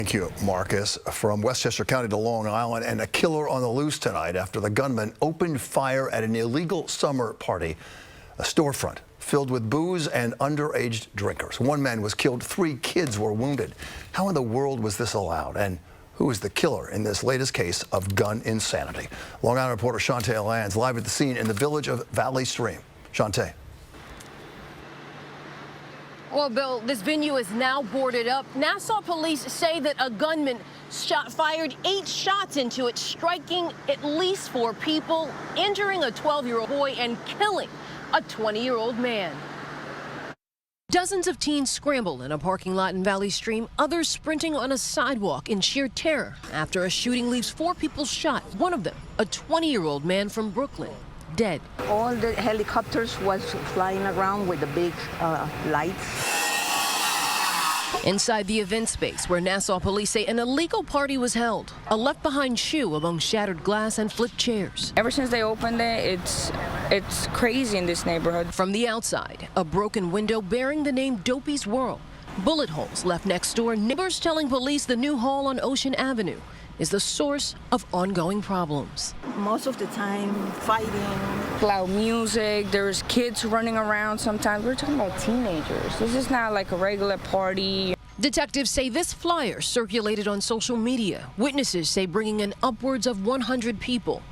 Thank you, Marcus. From Westchester County to Long Island, and a killer on the loose tonight after the gunman opened fire at an illegal summer party, a storefront filled with booze and underage drinkers. One man was killed, 3 kids were wounded. How in the world was this allowed? And who is the killer in this latest case of gun insanity? Long Island reporter Shantae Lands live at the scene in the village of Valley Stream. Shantae. Well, Bill, this venue is now boarded up. Nassau police say that a gunman fired 8 shots into it, striking at least 4 people, injuring a 12-year-old boy and killing a 20-year-old man. Dozens of teens scramble in a parking lot in Valley Stream, others sprinting on a sidewalk in sheer terror after a shooting leaves 4 people shot, one of them a 20-year-old man from Brooklyn, dead. All the helicopters was flying around with the big lights. Inside the event space where Nassau police say an illegal party was held, a left-behind shoe among shattered glass and flipped chairs. Ever since they opened it, it's crazy in this neighborhood. From the outside, a broken window bearing the name Dopey's World. Bullet holes left next door, neighbors telling police the new hall on Ocean Avenue is the source of ongoing problems. Most of the time, fighting. Loud music, there's kids running around sometimes. We're talking about teenagers. This is not like a regular party. Detectives say this flyer circulated on social media. Witnesses say bringing in upwards of 100 people.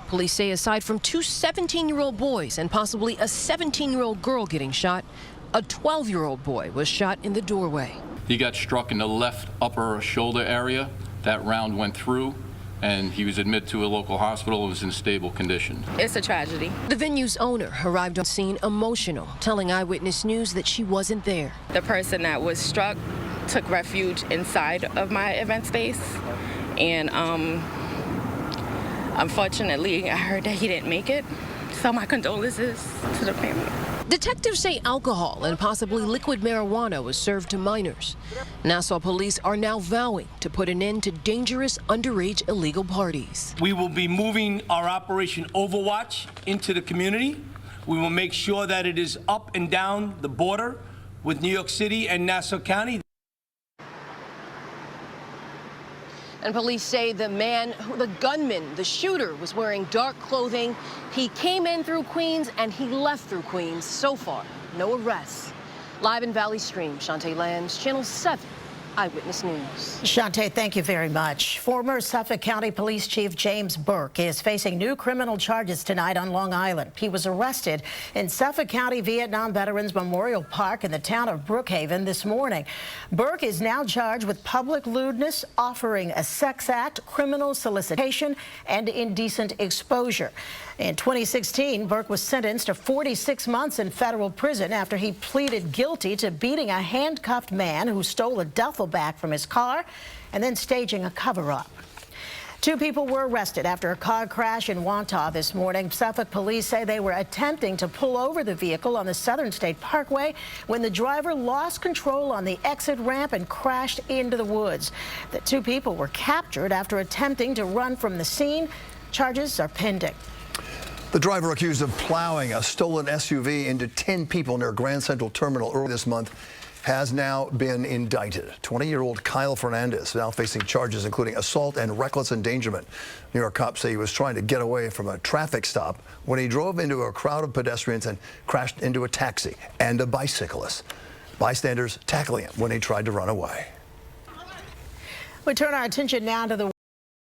Police say aside from 2 17-year-old boys and possibly a 17-year-old girl getting shot, a 12-year-old boy was shot in the doorway. He got struck in the left upper shoulder area. That round went through, and he was admitted to a local hospital. It was in stable condition. It's a tragedy. The venue's owner arrived on scene emotional, telling Eyewitness News that she wasn't there. The person that was struck took refuge inside of my event space, and unfortunately, I heard that he didn't make it. So my condolences to the family. Detectives say alcohol and possibly liquid marijuana was served to minors. Nassau police are now vowing to put an end to dangerous underage illegal parties. We will be moving our Operation Overwatch into the community. We will make sure that it is up and down the border with New York City and Nassau County. And police say the gunman, the shooter, was wearing dark clothing. He came in through Queens and he left through Queens. So far, no arrests. Live in Valley Stream, Shantae Lands, Channel 7, Eyewitness News. Shantae, thank you very much. Former Suffolk County Police Chief James Burke is facing new criminal charges tonight on Long Island. He was arrested in Suffolk County Vietnam Veterans Memorial Park in the town of Brookhaven this morning. Burke is now charged with public lewdness, offering a sex act, criminal solicitation, and indecent exposure. In 2016, Burke was sentenced to 46 months in federal prison after he pleaded guilty to beating a handcuffed man who stole a duffel bag from his car and then staging a cover-up. 2 people were arrested after a car crash in Wantagh this morning. Suffolk police say they were attempting to pull over the vehicle on the Southern State Parkway when the driver lost control on the exit ramp and crashed into the woods. The 2 people were captured after attempting to run from the scene. Charges are pending. The driver accused of plowing a stolen SUV into 10 people near Grand Central Terminal early this month has now been indicted. 20-year-old Kyle Fernandez now facing charges including assault and reckless endangerment. New York cops say he was trying to get away from a traffic stop when he drove into a crowd of pedestrians and crashed into a taxi and a bicyclist. Bystanders tackling him when he tried to run away. We turn our attention now to the